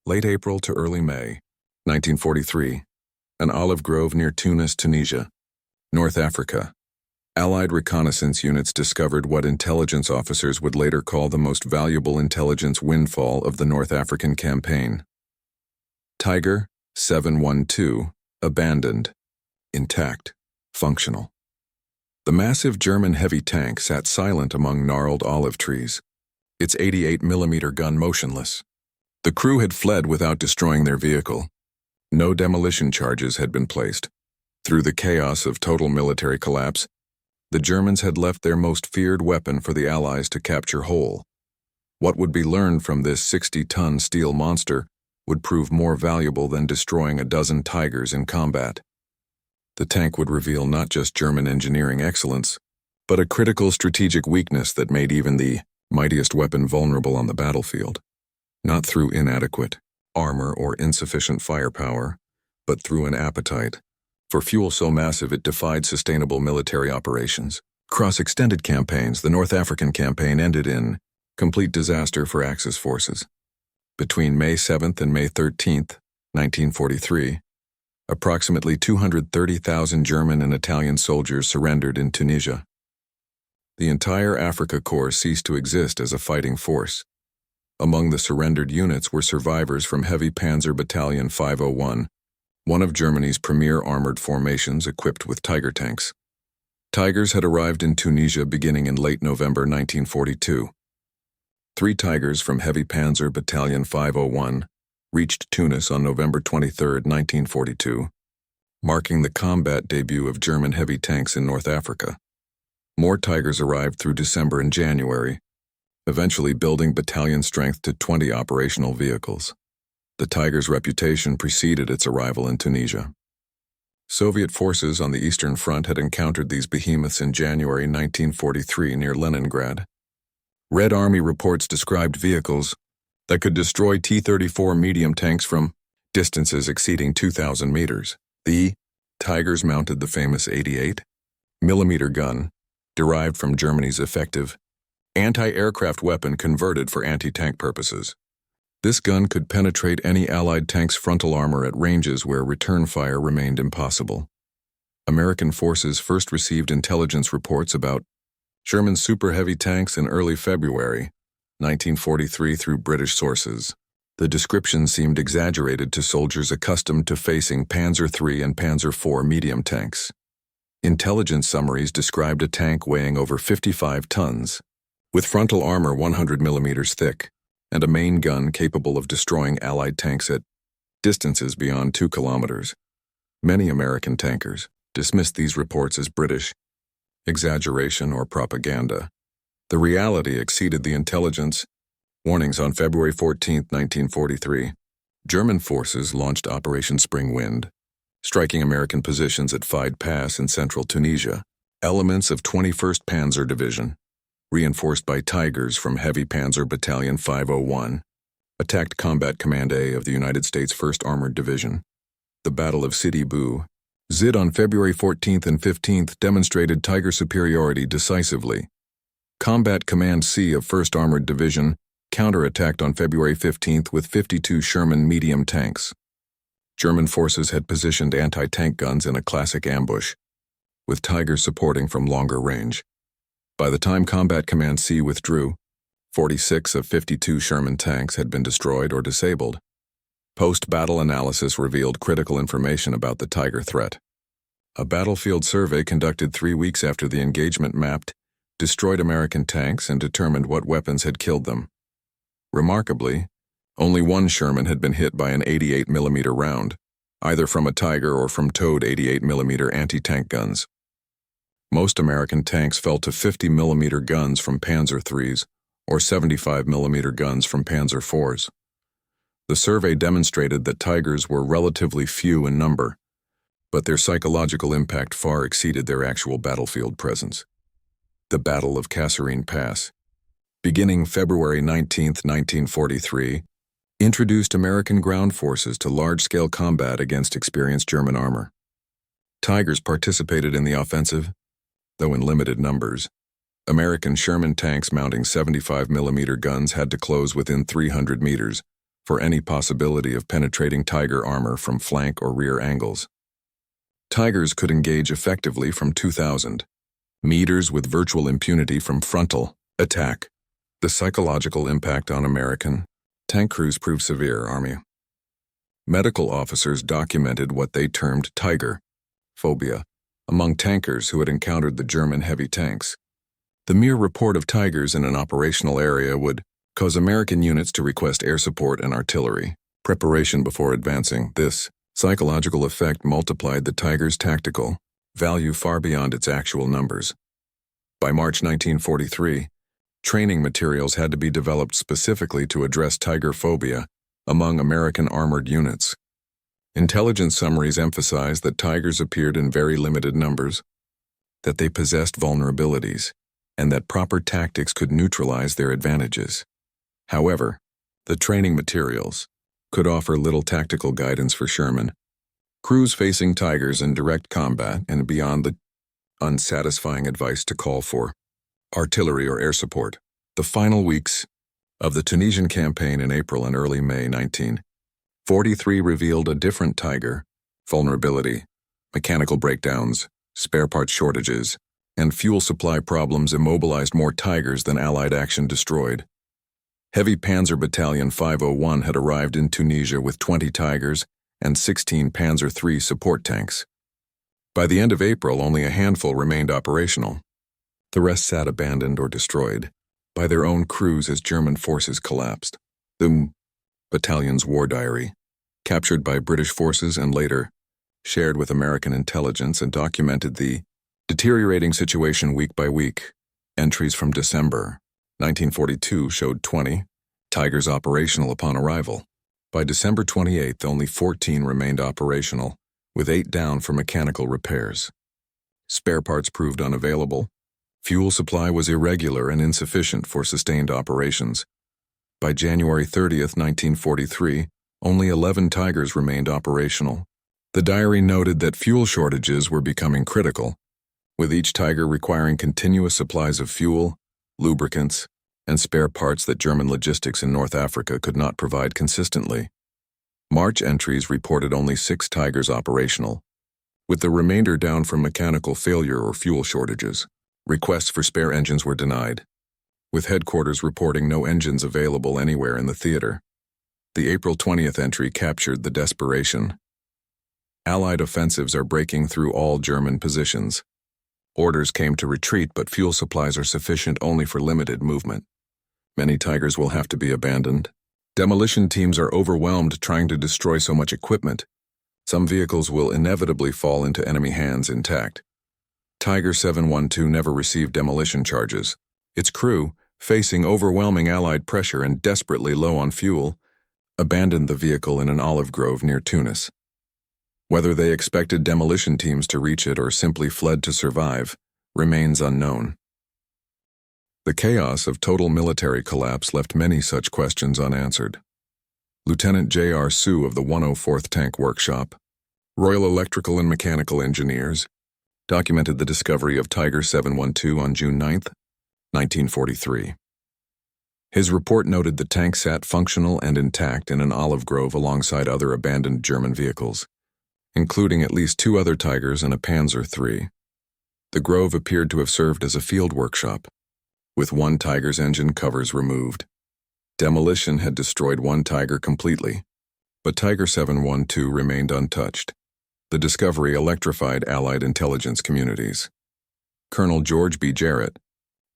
Late April to early May, 1943. An olive grove near Tunis, Tunisia, North Africa. Allied reconnaissance units discovered what intelligence officers would later call the most valuable intelligence windfall of the North African campaign. Tiger 712, abandoned, intact, functional. The massive German heavy tank sat silent among gnarled olive trees, its 88mm gun motionless. The crew had fled without destroying their vehicle. No demolition charges had been placed. Through the chaos of total military collapse, the Germans had left their most feared weapon for the Allies to capture whole. What would be learned from this 60-ton steel monster would prove more valuable than destroying a dozen Tigers in combat. The tank would reveal not just German engineering excellence, but a critical strategic weakness that made even the mightiest weapon vulnerable on the battlefield. Not through inadequate armor or insufficient firepower, but through an appetite for fuel so massive it defied sustainable military operations. Across extended campaigns, the North African campaign ended in complete disaster for Axis forces. Between May 7th and May 13th, 1943, approximately 230,000 German and Italian soldiers surrendered in Tunisia. The entire Afrika Korps ceased to exist as a fighting force. Among the surrendered units were survivors from Heavy Panzer Battalion 501, one of Germany's premier armored formations equipped with Tiger tanks. Tigers had arrived in Tunisia beginning in late November 1942. 3 Tigers from Heavy Panzer Battalion 501 reached Tunis on November 23, 1942, marking the combat debut of German heavy tanks in North Africa. More Tigers arrived through December and January, eventually building battalion strength to 20 operational vehicles. The Tiger's reputation preceded its arrival in Tunisia. Soviet forces on the Eastern Front had encountered these behemoths in January 1943 near Leningrad. Red Army reports described vehicles that could destroy T-34 medium tanks from distances exceeding 2,000 meters. The Tigers mounted the famous 88mm gun, derived from Germany's effective anti-aircraft weapon converted for anti-tank purposes. This gun could penetrate any Allied tank's frontal armor at ranges where return fire remained impossible. American forces first received intelligence reports about German super heavy tanks in early February 1943 through British sources. The description seemed exaggerated to soldiers accustomed to facing Panzer III and Panzer IV medium tanks. Intelligence summaries described a tank weighing over 55 tons, with frontal armor 100 millimeters thick, and a main gun capable of destroying Allied tanks at distances beyond 2 kilometers. Many American tankers dismissed these reports as British exaggeration or propaganda. The reality exceeded the intelligence warnings. On February 14, 1943, German forces launched Operation Spring Wind, striking American positions at Fide Pass in central Tunisia. Elements of 21st Panzer Division, reinforced by Tigers from Heavy Panzer Battalion 501, attacked Combat Command A of the United States 1st Armored Division. The Battle of Sidi Bou Zid on February 14th and 15th demonstrated Tiger superiority decisively. Combat Command C of 1st Armored Division counterattacked on February 15th with 52 Sherman medium tanks. German forces had positioned anti-tank guns in a classic ambush, with Tigers supporting from longer range. By the time Combat Command C withdrew, 46 of 52 Sherman tanks had been destroyed or disabled. Post-battle analysis revealed critical information about the Tiger threat. A battlefield survey conducted 3 weeks after the engagement mapped destroyed American tanks and determined what weapons had killed them. Remarkably, only 1 Sherman had been hit by an 88mm round, either from a Tiger or from towed 88mm anti-tank guns. Most American tanks fell to 50mm guns from Panzer IIIs or 75mm guns from Panzer IVs. The survey demonstrated that Tigers were relatively few in number, but their psychological impact far exceeded their actual battlefield presence. The Battle of Kasserine Pass, beginning February 19, 1943, introduced American ground forces to large-scale combat against experienced German armor. Tigers participated in the offensive, though in limited numbers. American Sherman tanks mounting 75mm guns had to close within 300 meters, for any possibility of penetrating Tiger armor from flank or rear angles. Tigers could engage effectively from 2,000 meters with virtual impunity from frontal attack. The psychological impact on American tank crews proved severe. Army medical officers documented what they termed tiger phobia among tankers who had encountered the German heavy tanks. The mere report of tigers in an operational area would cause American units to request air support and artillery preparation before advancing. This psychological effect multiplied the tiger's tactical value far beyond its actual numbers. By March 1943, training materials had to be developed specifically to address tiger phobia among American armored units. Intelligence summaries emphasized that tigers appeared in very limited numbers, that they possessed vulnerabilities, and that proper tactics could neutralize their advantages. However, the training materials could offer little tactical guidance for Sherman. Crews facing tigers in direct combat and beyond the unsatisfying advice to call for artillery or air support. The final weeks of the Tunisian campaign in April and early May 1943 revealed a different tiger vulnerability. Mechanical breakdowns, spare parts shortages, and fuel supply problems immobilized more tigers than Allied action destroyed. Heavy Panzer Battalion 501 had arrived in Tunisia with 20 Tigers and 16 Panzer III support tanks. By the end of April, only a handful remained operational. The rest sat abandoned or destroyed by their own crews as German forces collapsed. The battalion's war diary, captured by British forces and later shared with American intelligence, and documented the deteriorating situation week by week. Entries from December 1942 showed 20 Tigers operational upon arrival. By December 28th, only 14 remained operational, with 8 down for mechanical repairs. Spare parts proved unavailable. Fuel supply was irregular and insufficient for sustained operations. By January 30th, 1943, only 11 Tigers remained operational. The diary noted that fuel shortages were becoming critical, with each Tiger requiring continuous supplies of fuel, lubricants, and spare parts that German logistics in North Africa could not provide consistently. March entries reported only 6 Tigers operational, with the remainder down from mechanical failure or fuel shortages. Requests for spare engines were denied, with headquarters reporting no engines available anywhere in the theater. The April 20th entry captured the desperation. Allied offensives are breaking through all German positions. Orders came to retreat, but fuel supplies are sufficient only for limited movement. Many Tigers will have to be abandoned. Demolition teams are overwhelmed trying to destroy so much equipment. Some vehicles will inevitably fall into enemy hands intact. Tiger 712 never received demolition charges. Its crew, facing overwhelming Allied pressure and desperately low on fuel, abandoned the vehicle in an olive grove near Tunis. Whether they expected demolition teams to reach it or simply fled to survive remains unknown. The chaos of total military collapse left many such questions unanswered. Lieutenant J.R. Sue of the 104th Tank Workshop, Royal Electrical and Mechanical Engineers, documented the discovery of Tiger 712 on June 9, 1943. His report noted the tank sat functional and intact in an olive grove alongside other abandoned German vehicles, including at least 2 other Tigers and a Panzer III. The grove appeared to have served as a field workshop, with 1 Tiger's engine covers removed. Demolition had destroyed 1 Tiger completely, but Tiger 712 remained untouched. The discovery electrified Allied intelligence communities. Colonel George B. Jarrett,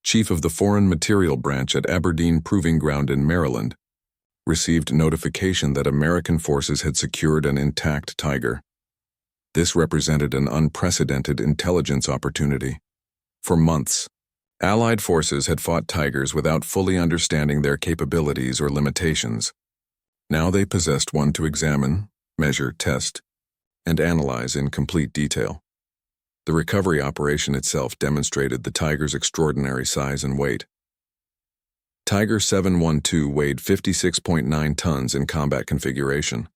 chief of the Foreign Material Branch at Aberdeen Proving Ground in Maryland, received notification that American forces had secured an intact Tiger. This represented an unprecedented intelligence opportunity. For months, Allied forces had fought Tigers without fully understanding their capabilities or limitations. Now they possessed one to examine, measure, test, and analyze in complete detail. The recovery operation itself demonstrated the Tiger's extraordinary size and weight. Tiger 712 weighed 56.9 tons in combat configuration.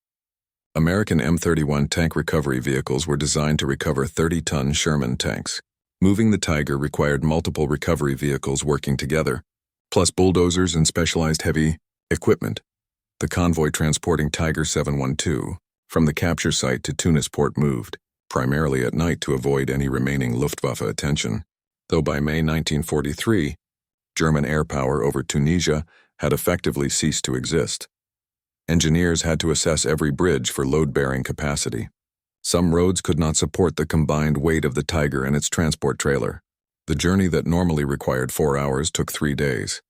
American M31 tank recovery vehicles were designed to recover 30-ton Sherman tanks. Moving the Tiger required multiple recovery vehicles working together, plus bulldozers and specialized heavy equipment. The convoy transporting Tiger 712 from the capture site to Tunis port moved, primarily at night to avoid any remaining Luftwaffe attention, though by May 1943, German air power over Tunisia had effectively ceased to exist. Engineers had to assess every bridge for load-bearing capacity. Some roads could not support the combined weight of the Tiger and its transport trailer. The journey that normally required 4 hours took 3 days.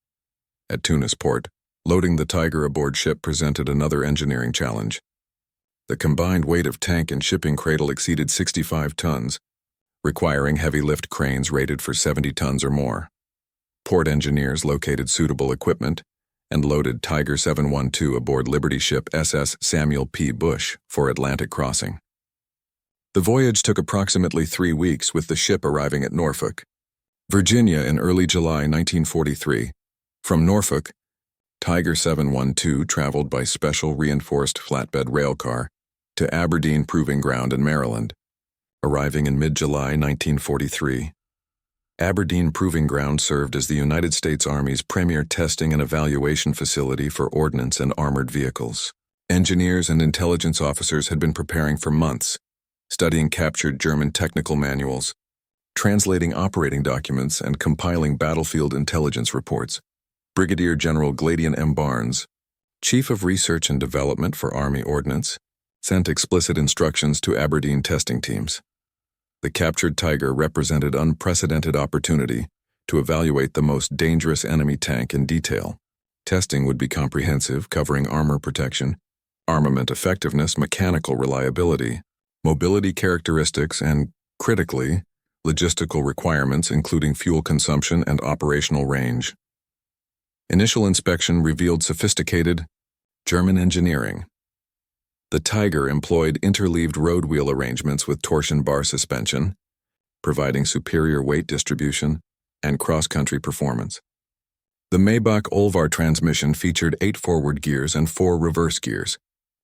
At Tunis port, loading the Tiger aboard ship presented another engineering challenge. The combined weight of tank and shipping cradle exceeded 65 tons, requiring heavy lift cranes rated for 70 tons or more. Port engineers located suitable equipment and loaded Tiger 712 aboard Liberty ship SS Samuel P. Bush for Atlantic crossing. The voyage took approximately 3 weeks, with the ship arriving at Norfolk, Virginia in early July 1943. From Norfolk, Tiger 712 traveled by special reinforced flatbed railcar to Aberdeen Proving Ground in Maryland, arriving in mid-July 1943. Aberdeen Proving Ground served as the United States Army's premier testing and evaluation facility for ordnance and armored vehicles. Engineers and intelligence officers had been preparing for months, studying captured German technical manuals, translating operating documents, and compiling battlefield intelligence reports. Brigadier General Gladian M. Barnes, Chief of Research and Development for Army Ordnance, sent explicit instructions to Aberdeen testing teams. The captured Tiger represented unprecedented opportunity to evaluate the most dangerous enemy tank in detail. Testing would be comprehensive, covering armor protection, armament effectiveness, mechanical reliability, mobility characteristics, and, critically, logistical requirements including fuel consumption and operational range. Initial inspection revealed sophisticated German engineering. The Tiger employed interleaved road wheel arrangements with torsion bar suspension, providing superior weight distribution and cross-country performance. The Maybach-Olvar transmission featured 8 forward gears and 4 reverse gears,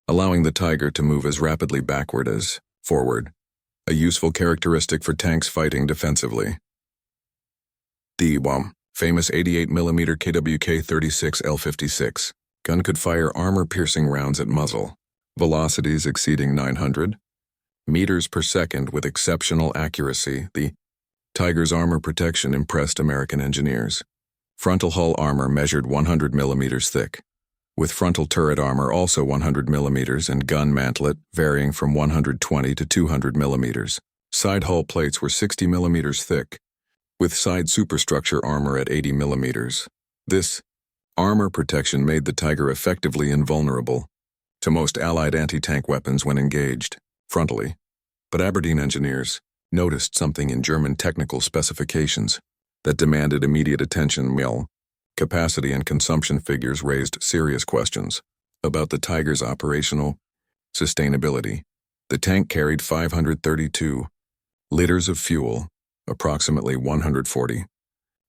allowing the Tiger to move as rapidly backward as forward, a useful characteristic for tanks fighting defensively. The famous 88mm KWK-36L56 gun could fire armor-piercing rounds at muzzle, velocities exceeding 900 meters per second with exceptional accuracy. The Tiger's armor protection impressed American engineers. Frontal hull armor measured 100 millimeters thick, with frontal turret armor also 100 millimeters and gun mantlet varying from 120 to 200 millimeters. Side hull plates were 60 millimeters thick, with side superstructure armor at 80 millimeters. This armor protection made the Tiger effectively invulnerable to most Allied anti-tank weapons when engaged frontally. But Aberdeen engineers noticed something in German technical specifications that demanded immediate attention. Capacity and consumption figures raised serious questions about the Tiger's operational sustainability. The tank carried 532 liters of fuel, approximately 140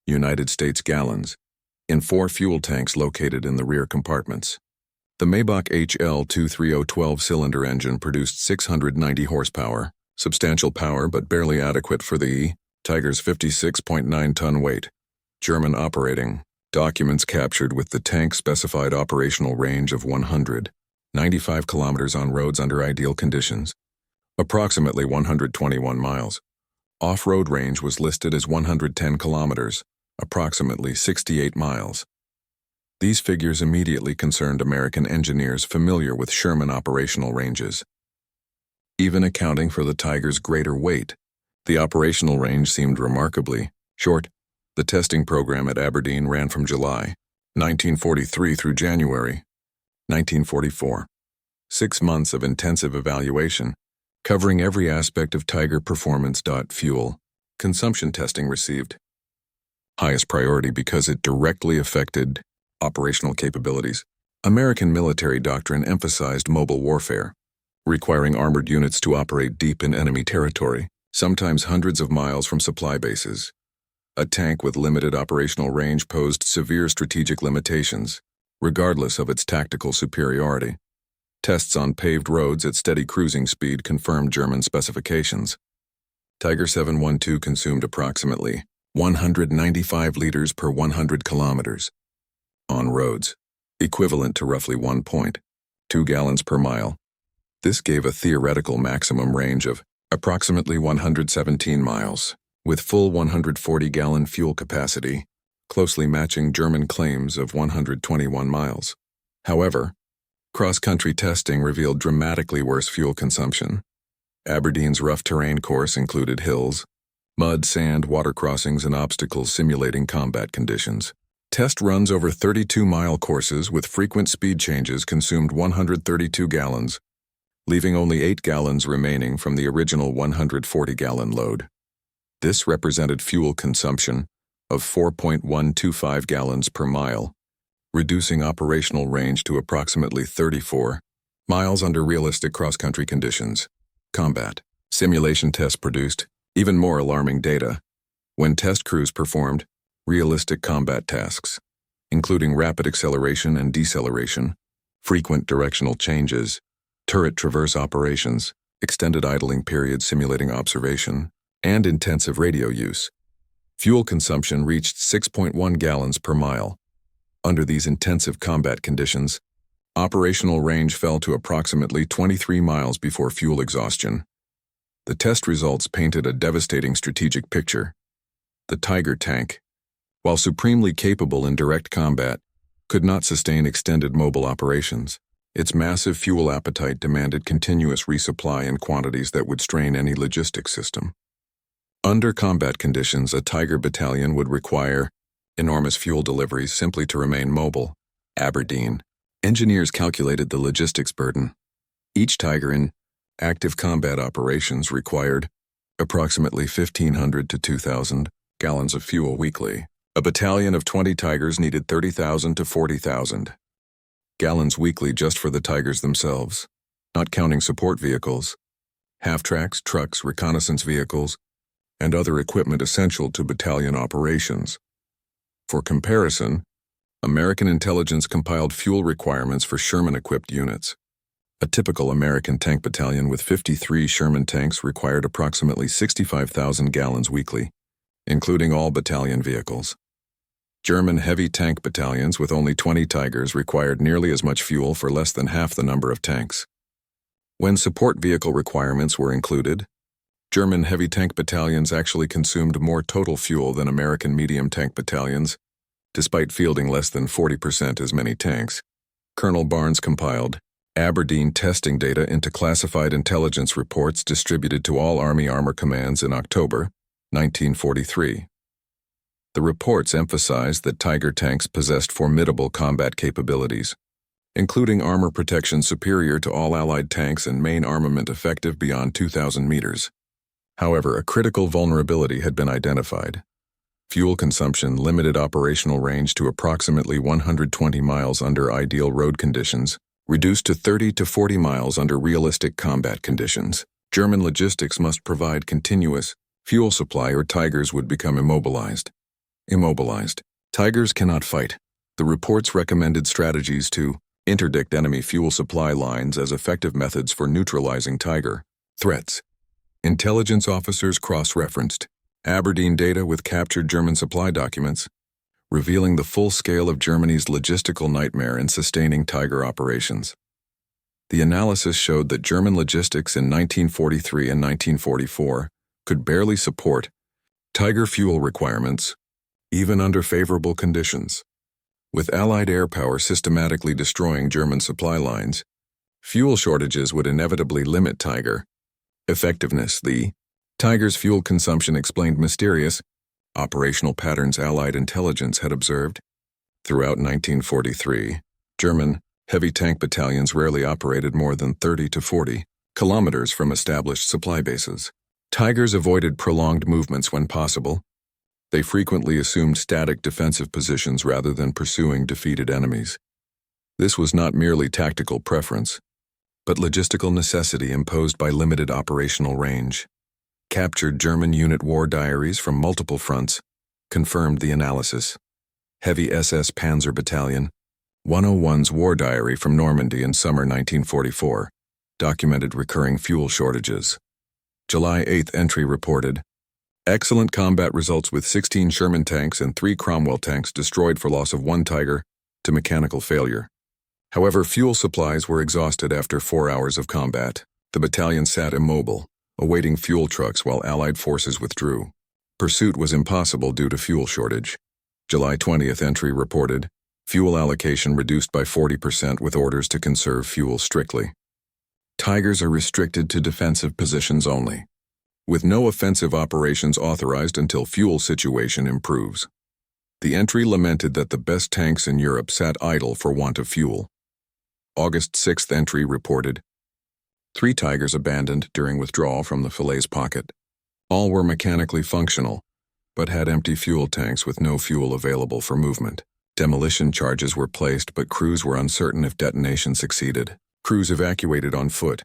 United States gallons, in 4 fuel tanks located in the rear compartments. The Maybach HL230 12-cylinder engine produced 690 horsepower, substantial power but barely adequate for the Tiger's 56.9-ton weight. German operating documents captured with the tank specified operational range of 195 kilometers on roads under ideal conditions, approximately 121 miles. Off-road range was listed as 110 kilometers, approximately 68 miles. These figures immediately concerned American engineers familiar with Sherman operational ranges. Even accounting for the Tiger's greater weight, the operational range seemed remarkably short. The testing program at Aberdeen ran from July 1943 through January 1944. 6 months of intensive evaluation, covering every aspect of Tiger performance. Fuel consumption testing received highest priority because it directly affected operational capabilities. American military doctrine emphasized mobile warfare, requiring armored units to operate deep in enemy territory, sometimes hundreds of miles from supply bases. A tank with limited operational range posed severe strategic limitations, regardless of its tactical superiority. Tests on paved roads at steady cruising speed confirmed German specifications. Tiger 712 consumed approximately 195 liters per 100 kilometers. On roads, equivalent to roughly 1.2 gallons per mile. This gave a theoretical maximum range of approximately 117 miles, with full 140-gallon fuel capacity, closely matching German claims of 121 miles. However, cross-country testing revealed dramatically worse fuel consumption. Aberdeen's rough terrain course included hills, mud, sand, water crossings, and obstacles simulating combat conditions. Test runs over 32-mile courses with frequent speed changes consumed 132 gallons, leaving only 8 gallons remaining from the original 140-gallon load. This represented fuel consumption of 4.125 gallons per mile, reducing operational range to approximately 34 miles under realistic cross-country conditions. Combat simulation tests produced even more alarming data when test crews performed realistic combat tasks, including rapid acceleration and deceleration, frequent directional changes, turret traverse operations, extended idling periods simulating observation, and intensive radio use. Fuel consumption reached 6.1 gallons per mile. Under these intensive combat conditions, operational range fell to approximately 23 miles before fuel exhaustion. The test results painted a devastating strategic picture. The Tiger tank, while supremely capable in direct combat, could not sustain extended mobile operations. Its massive fuel appetite demanded continuous resupply in quantities that would strain any logistics system. Under combat conditions, a Tiger battalion would require enormous fuel deliveries simply to remain mobile. Aberdeen. Engineers calculated the logistics burden. Each Tiger in active combat operations required approximately 1,500 to 2,000 gallons of fuel weekly. A battalion of 20 Tigers needed 30,000 to 40,000 gallons weekly just for the Tigers themselves, not counting support vehicles, half-tracks, trucks, reconnaissance vehicles, and other equipment essential to battalion operations. For comparison, American intelligence compiled fuel requirements for Sherman-equipped units. A typical American tank battalion with 53 Sherman tanks required approximately 65,000 gallons weekly, including all battalion vehicles. German heavy tank battalions with only 20 Tigers required nearly as much fuel for less than half the number of tanks. When support vehicle requirements were included, German heavy tank battalions actually consumed more total fuel than American medium tank battalions, despite fielding less than 40% as many tanks. Colonel Barnes compiled Aberdeen testing data into classified intelligence reports distributed to all Army Armor Commands in October 1943. The reports emphasized that Tiger tanks possessed formidable combat capabilities, including armor protection superior to all Allied tanks and main armament effective beyond 2,000 meters. However, a critical vulnerability had been identified. Fuel consumption limited operational range to approximately 120 miles under ideal road conditions, reduced to 30 to 40 miles under realistic combat conditions. German logistics must provide continuous fuel supply or Tigers would become immobilized. Tigers cannot fight. The reports recommended strategies to interdict enemy fuel supply lines as effective methods for neutralizing Tiger threats. Intelligence officers cross-referenced Aberdeen data with captured German supply documents, revealing the full scale of Germany's logistical nightmare in sustaining Tiger operations. The analysis showed that German logistics in 1943 and 1944 could barely support Tiger fuel requirements, even under favorable conditions. With Allied air power systematically destroying German supply lines, fuel shortages would inevitably limit Tiger effectiveness. The Tiger's fuel consumption explained mysterious operational patterns Allied intelligence had observed. Throughout 1943, German heavy tank battalions rarely operated more than 30 to 40 kilometers from established supply bases. Tigers avoided prolonged movements when possible. They frequently assumed static defensive positions rather than pursuing defeated enemies. This was not merely tactical preference, but logistical necessity imposed by limited operational range. Captured German unit war diaries from multiple fronts confirmed the analysis. Heavy SS Panzer Battalion 101's war diary from Normandy in summer 1944 documented recurring fuel shortages. July 8th entry reported, excellent combat results with 16 Sherman tanks and 3 Cromwell tanks destroyed for loss of 1 Tiger to mechanical failure. However, fuel supplies were exhausted after 4 hours of combat. The battalion sat immobile, awaiting fuel trucks while Allied forces withdrew. Pursuit was impossible due to fuel shortage. July 20th entry reported, fuel allocation reduced by 40% with orders to conserve fuel strictly. Tigers are restricted to defensive positions only, with no offensive operations authorized until fuel situation improves. The entry lamented that the best tanks in Europe sat idle for want of fuel. August 6th entry reported, 3 Tigers abandoned during withdrawal from the Falaise Pocket. All were mechanically functional, but had empty fuel tanks with no fuel available for movement. Demolition charges were placed, but crews were uncertain if detonation succeeded. Crews evacuated on foot.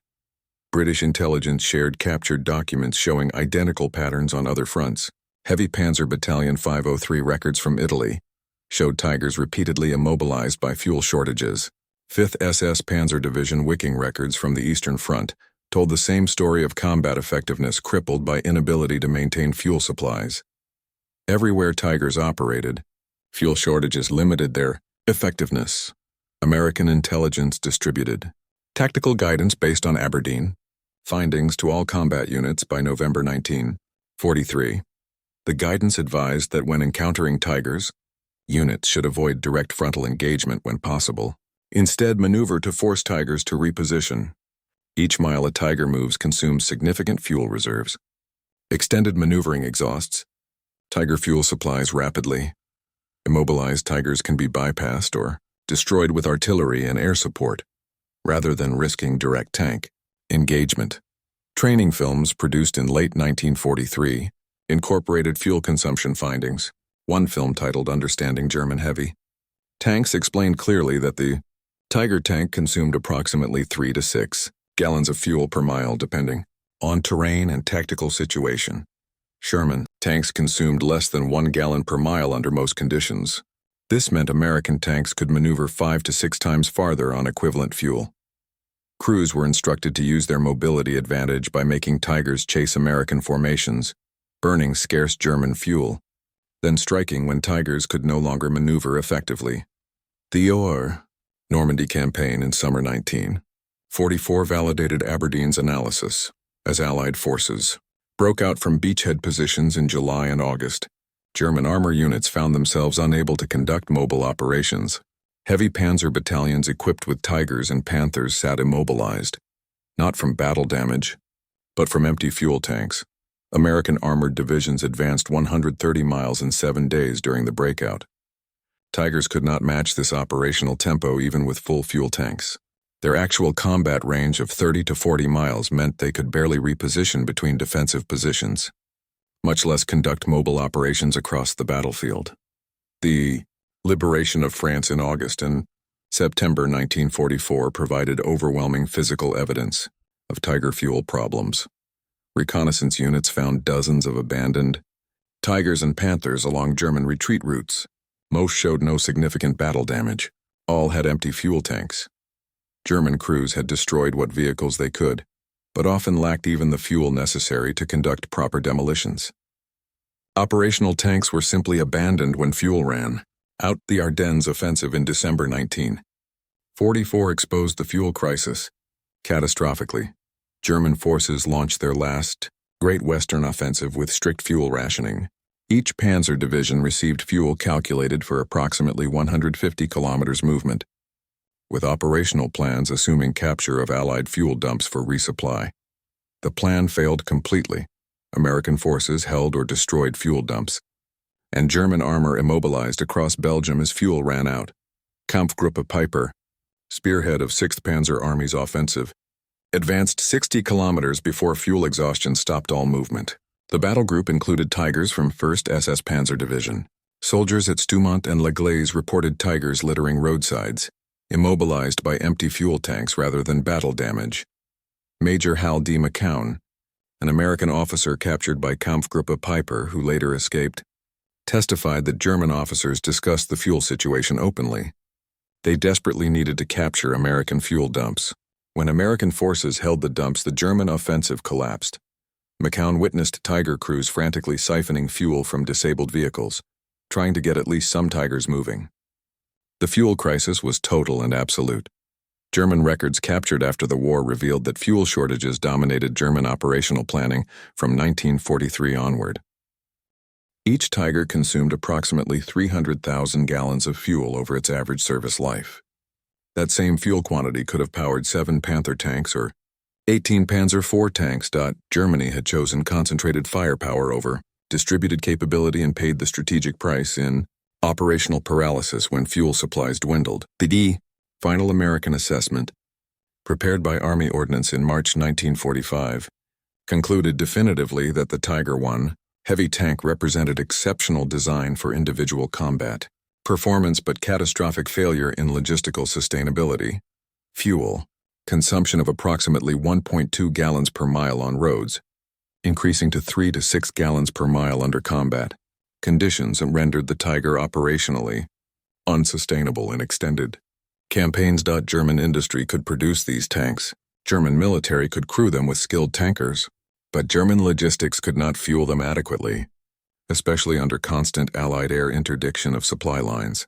British intelligence shared captured documents showing identical patterns on other fronts. Heavy Panzer Battalion 503 records from Italy showed Tigers repeatedly immobilized by fuel shortages. 5th SS Panzer Division Wicking records from the Eastern Front told the same story of combat effectiveness crippled by inability to maintain fuel supplies. Everywhere Tigers operated, fuel shortages limited their effectiveness. American intelligence distributed tactical guidance based on Aberdeen findings to all combat units by November 1943. The guidance advised that when encountering Tigers, units should avoid direct frontal engagement when possible. Instead, maneuver to force Tigers to reposition. Each mile a Tiger moves consumes significant fuel reserves. Extended maneuvering exhausts Tiger fuel supplies rapidly. Immobilized Tigers can be bypassed or destroyed with artillery and air support, rather than risking direct tank engagement. Training films produced in late 1943 incorporated fuel consumption findings. One film titled Understanding German Heavy Tanks explained clearly that the Tiger tank consumed approximately 3 to 6 gallons of fuel per mile depending on terrain and tactical situation. Sherman tanks consumed less than 1 gallon per mile under most conditions. This meant American tanks could maneuver 5 to 6 times farther on equivalent fuel. Crews were instructed to use their mobility advantage by making Tigers chase American formations, burning scarce German fuel, then striking when Tigers could no longer maneuver effectively. The Normandy campaign in summer 1944 validated Aberdeen's analysis, as Allied forces broke out from beachhead positions in July and August. German armor units found themselves unable to conduct mobile operations. Heavy panzer battalions equipped with Tigers and Panthers sat immobilized, not from battle damage, but from empty fuel tanks. American armored divisions advanced 130 miles in 7 days during the breakout. Tigers could not match this operational tempo even with full fuel tanks. Their actual combat range of 30 to 40 miles meant they could barely reposition between defensive positions, much less conduct mobile operations across the battlefield. The liberation of France in August and September 1944 provided overwhelming physical evidence of Tiger fuel problems. Reconnaissance units found dozens of abandoned Tigers and Panthers along German retreat routes. Most showed no significant battle damage. All had empty fuel tanks. German crews had destroyed what vehicles they could, but often lacked even the fuel necessary to conduct proper demolitions. Operational tanks were simply abandoned when fuel ran out. The Ardennes Offensive in December 1944 exposed the fuel crisis. Catastrophically, German forces launched their last Great Western Offensive with strict fuel rationing. Each Panzer division received fuel calculated for approximately 150 kilometers movement, with operational plans assuming capture of Allied fuel dumps for resupply. The plan failed completely. American forces held or destroyed fuel dumps, and German armor immobilized across Belgium as fuel ran out. Kampfgruppe Piper, spearhead of 6th Panzer Army's offensive, advanced 60 kilometers before fuel exhaustion stopped all movement. The battle group included Tigers from 1st SS Panzer Division. Soldiers at Stoumont and La Glaise reported Tigers littering roadsides, immobilized by empty fuel tanks rather than battle damage. Major Hal D. McCown, an American officer captured by Kampfgruppe Piper who later escaped, testified that German officers discussed the fuel situation openly. They desperately needed to capture American fuel dumps. When American forces held the dumps, the German offensive collapsed. McCown witnessed Tiger crews frantically siphoning fuel from disabled vehicles, trying to get at least some Tigers moving. The fuel crisis was total and absolute. German records captured after the war revealed that fuel shortages dominated German operational planning from 1943 onward. Each Tiger consumed approximately 300,000 gallons of fuel over its average service life. That same fuel quantity could have powered 7 Panther tanks or 18 Panzer IV tanks. Germany had chosen concentrated firepower over distributed capability and paid the strategic price in operational paralysis when fuel supplies dwindled. The final American assessment, prepared by Army Ordnance in March 1945, concluded definitively that the Tiger I heavy tank represented exceptional design for individual combat performance but catastrophic failure in logistical sustainability. Fuel consumption of approximately 1.2 gallons per mile on roads, increasing to 3 to 6 gallons per mile under combat conditions, and rendered the Tiger operationally unsustainable in extended campaigns. German industry could produce these tanks. German military could crew them with skilled tankers, but German logistics could not fuel them adequately, especially under constant Allied air interdiction of supply lines.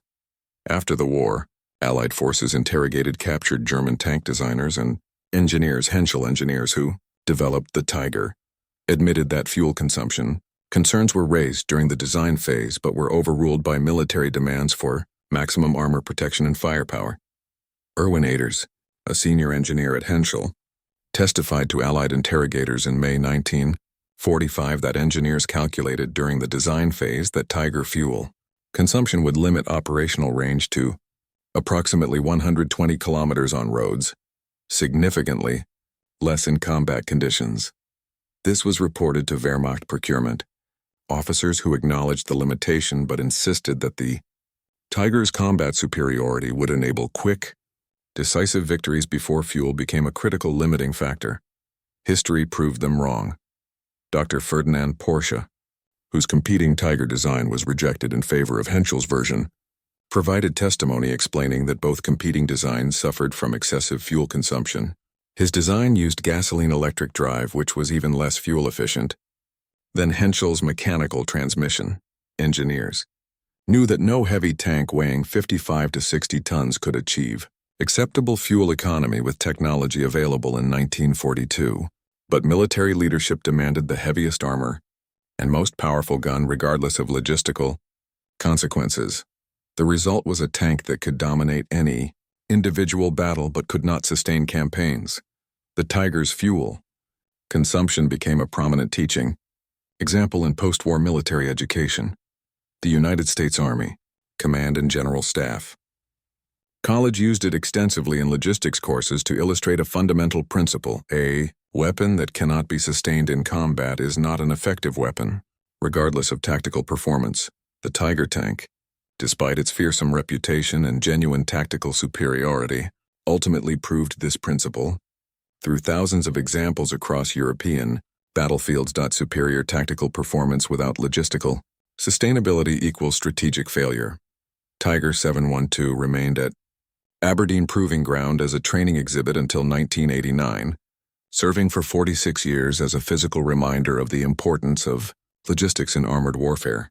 After the war, Allied forces interrogated captured German tank designers and engineers. Henschel engineers who developed the Tiger admitted that fuel concerns were raised during the design phase but were overruled by military demands for maximum armor protection and firepower. Erwin Aders, a senior engineer at Henschel, testified to Allied interrogators in May 1945 that engineers calculated during the design phase that Tiger fuel consumption would limit operational range to approximately 120 kilometers on roads, significantly less in combat conditions. This was reported to Wehrmacht procurement officers who acknowledged the limitation but insisted that the Tiger's combat superiority would enable quick, decisive victories before fuel became a critical limiting factor. History proved them wrong. Dr. Ferdinand Porsche, whose competing Tiger design was rejected in favor of Henschel's version, provided testimony explaining that both competing designs suffered from excessive fuel consumption. His design used gasoline-electric drive, which was even less fuel efficient than Henschel's mechanical transmission. Engineers knew that no heavy tank weighing 55 to 60 tons could achieve acceptable fuel economy with technology available in 1942, but military leadership demanded the heaviest armor and most powerful gun regardless of logistical consequences. The result was a tank that could dominate any individual battle but could not sustain campaigns. The Tiger's fuel consumption became a prominent teaching example in post-war military education. The United States Army Command and General Staff College used it extensively in logistics courses to illustrate a fundamental principle: a weapon that cannot be sustained in combat is not an effective weapon, regardless of tactical performance. The Tiger tank, despite its fearsome reputation and genuine tactical superiority, ultimately proved this principle through thousands of examples across European battlefields. Superior tactical performance without logistical sustainability equals strategic failure. Tiger 712 remained at Aberdeen Proving Ground as a training exhibit until 1989, serving for 46 years as a physical reminder of the importance of logistics in armored warfare.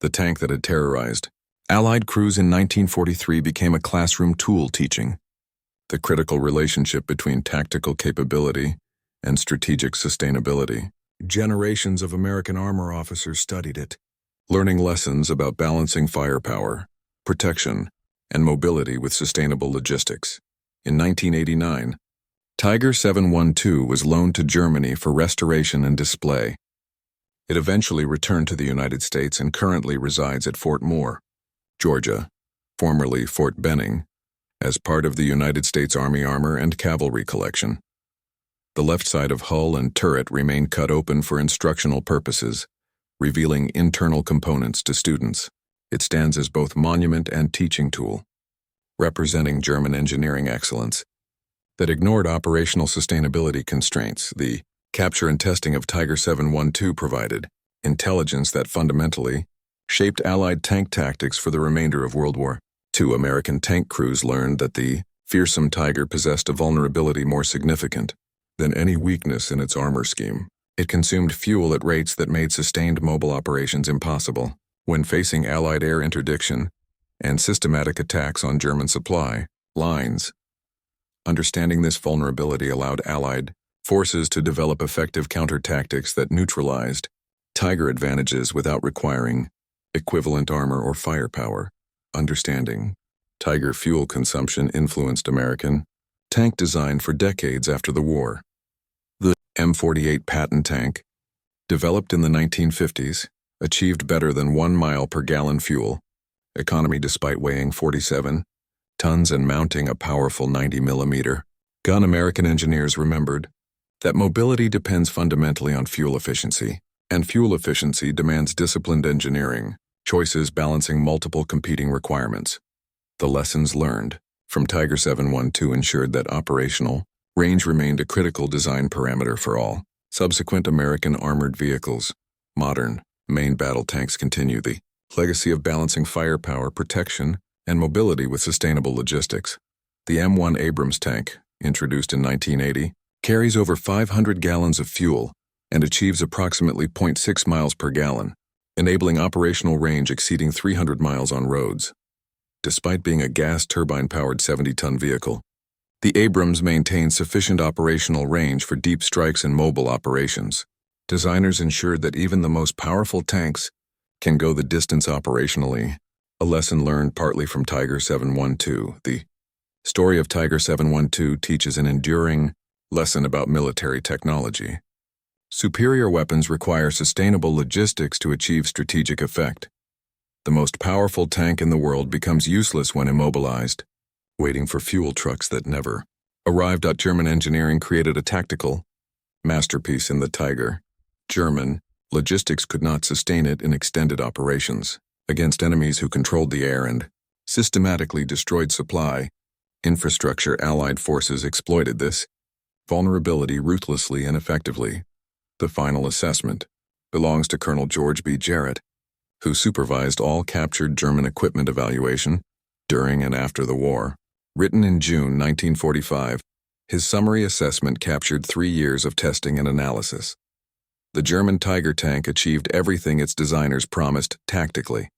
The tank that had terrorized Allied crews in 1943 became a classroom tool teaching the critical relationship between tactical capability and strategic sustainability. Generations of American armor officers studied it, learning lessons about balancing firepower, protection, and mobility with sustainable logistics. In 1989, Tiger 712 was loaned to Germany for restoration and display. It eventually returned to the United States and currently resides at Fort Moore, Georgia, formerly Fort Benning, as part of the United States Army Armor and Cavalry Collection. The left side of hull and turret remain cut open for instructional purposes, revealing internal components to students. It stands as both monument and teaching tool, representing German engineering excellence that ignored operational sustainability constraints. The capture and testing of Tiger 712 provided intelligence that fundamentally shaped Allied tank tactics for the remainder of World War II. American tank crews learned that the fearsome Tiger possessed a vulnerability more significant than any weakness in its armor scheme. It consumed fuel at rates that made sustained mobile operations impossible. When facing Allied air interdiction and systematic attacks on German supply lines, Understanding this vulnerability allowed Allied forces to develop effective counter-tactics that neutralized Tiger advantages without requiring equivalent armor or firepower. Understanding Tiger fuel consumption influenced American tank design for decades after the war. The M48 Patton tank, developed in the 1950s, achieved better than 1 mile per gallon fuel economy despite weighing 47 tons and mounting a powerful 90mm gun. American engineers remembered that mobility depends fundamentally on fuel efficiency, and fuel efficiency demands disciplined engineering choices balancing multiple competing requirements. The lessons learned from Tiger 712 ensured that operational range remained a critical design parameter for all subsequent American armored vehicles. Modern main battle tanks continue the legacy of balancing firepower, protection, and mobility with sustainable logistics. The M1 Abrams tank, introduced in 1980, carries over 500 gallons of fuel and achieves approximately 0.6 miles per gallon, enabling operational range exceeding 300 miles on roads. Despite being a gas turbine-powered 70-ton vehicle, the Abrams maintains sufficient operational range for deep strikes and mobile operations. Designers ensured that even the most powerful tanks can go the distance operationally, a lesson learned partly from Tiger 712. The story of Tiger 712 teaches an enduring lesson about military technology. Superior weapons require sustainable logistics to achieve strategic effect. The most powerful tank in the world becomes useless when immobilized, waiting for fuel trucks that never arrived. German engineering created a tactical masterpiece in the Tiger. German logistics could not sustain it in extended operations against enemies who controlled the air and systematically destroyed supply infrastructure. Allied forces exploited this vulnerability ruthlessly and effectively. The final assessment belongs to Colonel George B. Jarrett, who supervised all captured German equipment evaluation during and after the war. Written in June 1945, his summary assessment captured 3 years of testing and analysis. The German Tiger tank achieved everything its designers promised tactically.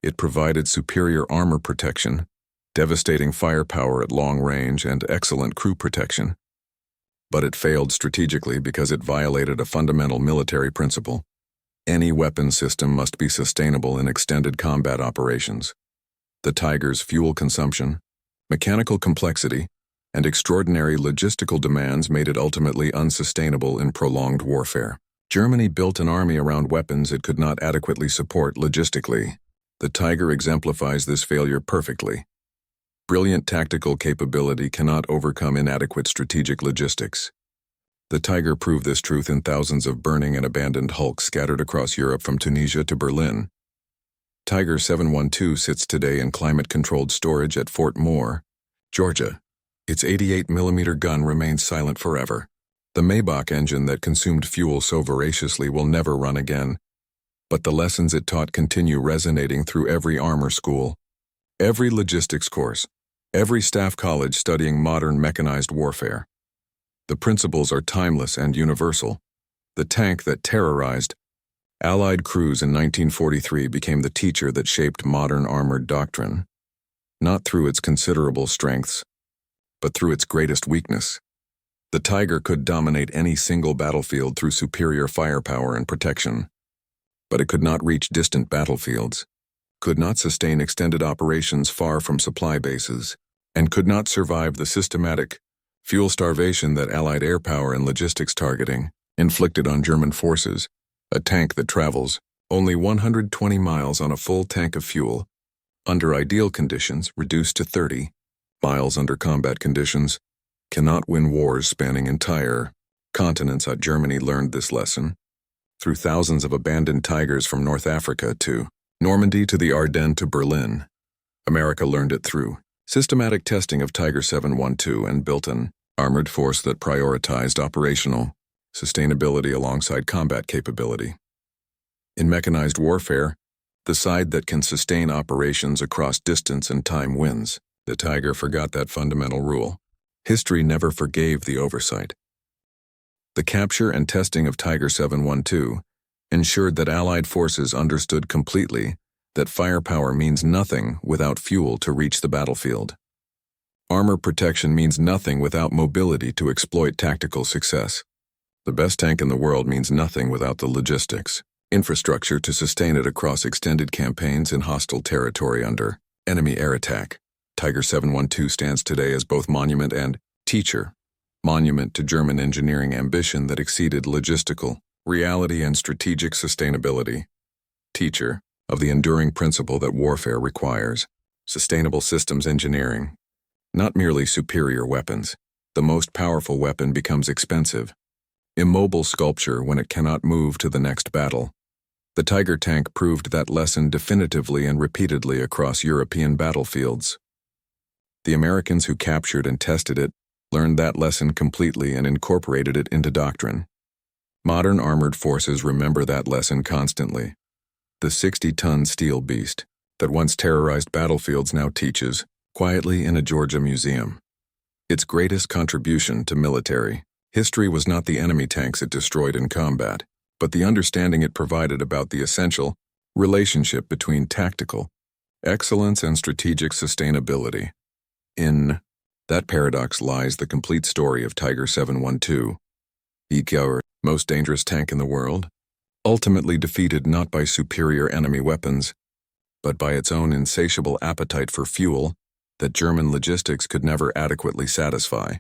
It provided superior armor protection, devastating firepower at long range, and excellent crew protection. But it failed strategically because it violated a fundamental military principle. Any weapon system must be sustainable in extended combat operations. The Tiger's fuel consumption, mechanical complexity, and extraordinary logistical demands made it ultimately unsustainable in prolonged warfare. Germany built an army around weapons it could not adequately support logistically. The Tiger exemplifies this failure perfectly. Brilliant tactical capability cannot overcome inadequate strategic logistics. The Tiger proved this truth in thousands of burning and abandoned hulks scattered across Europe from Tunisia to Berlin. Tiger 712 sits today in climate-controlled storage at Fort Moore, Georgia. Its 88mm gun remains silent forever. The Maybach engine that consumed fuel so voraciously will never run again. But the lessons it taught continue resonating through every armor school, every logistics course, every staff college studying modern mechanized warfare. The principles are timeless and universal. The tank that terrorized Allied crews in 1943 became the teacher that shaped modern armored doctrine, not through its considerable strengths, but through its greatest weakness. The Tiger could dominate any single battlefield through superior firepower and protection, but it could not reach distant battlefields, could not sustain extended operations far from supply bases, and could not survive the systematic fuel starvation that Allied air power and logistics targeting inflicted on German forces. A tank that travels only 120 miles on a full tank of fuel, under ideal conditions reduced to 30 miles under combat conditions, cannot win wars spanning entire continents. Germany learned this lesson through thousands of abandoned Tigers from North Africa to Normandy to the Ardennes to Berlin. America learned it through systematic testing of Tiger 712 and built an armored force that prioritized operational sustainability alongside combat capability. In mechanized warfare, the side that can sustain operations across distance and time wins. The Tiger forgot that fundamental rule. History never forgave the oversight. The capture and testing of Tiger 712 ensured that Allied forces understood completely that firepower means nothing without fuel to reach the battlefield. Armor protection means nothing without mobility to exploit tactical success. The best tank in the world means nothing without the logistics, infrastructure to sustain it across extended campaigns in hostile territory under enemy air attack. Tiger 712 stands today as both monument and teacher. Monument to German engineering ambition that exceeded logistical reality and strategic sustainability. Teacher of the enduring principle that warfare requires sustainable systems engineering. Not merely superior weapons. The most powerful weapon becomes expensive. Immobile sculpture when it cannot move to the next battle. The Tiger tank proved that lesson definitively and repeatedly across European battlefields. The Americans who captured and tested it learned that lesson completely and incorporated it into doctrine. Modern armored forces remember that lesson constantly. The 60-ton steel beast that once terrorized battlefields now teaches, quietly in a Georgia museum. Its greatest contribution to military history was not the enemy tanks it destroyed in combat, but the understanding it provided about the essential relationship between tactical excellence and strategic sustainability. In that paradox lies the complete story of Tiger 712, the most dangerous tank in the world, ultimately defeated not by superior enemy weapons, but by its own insatiable appetite for fuel that German logistics could never adequately satisfy.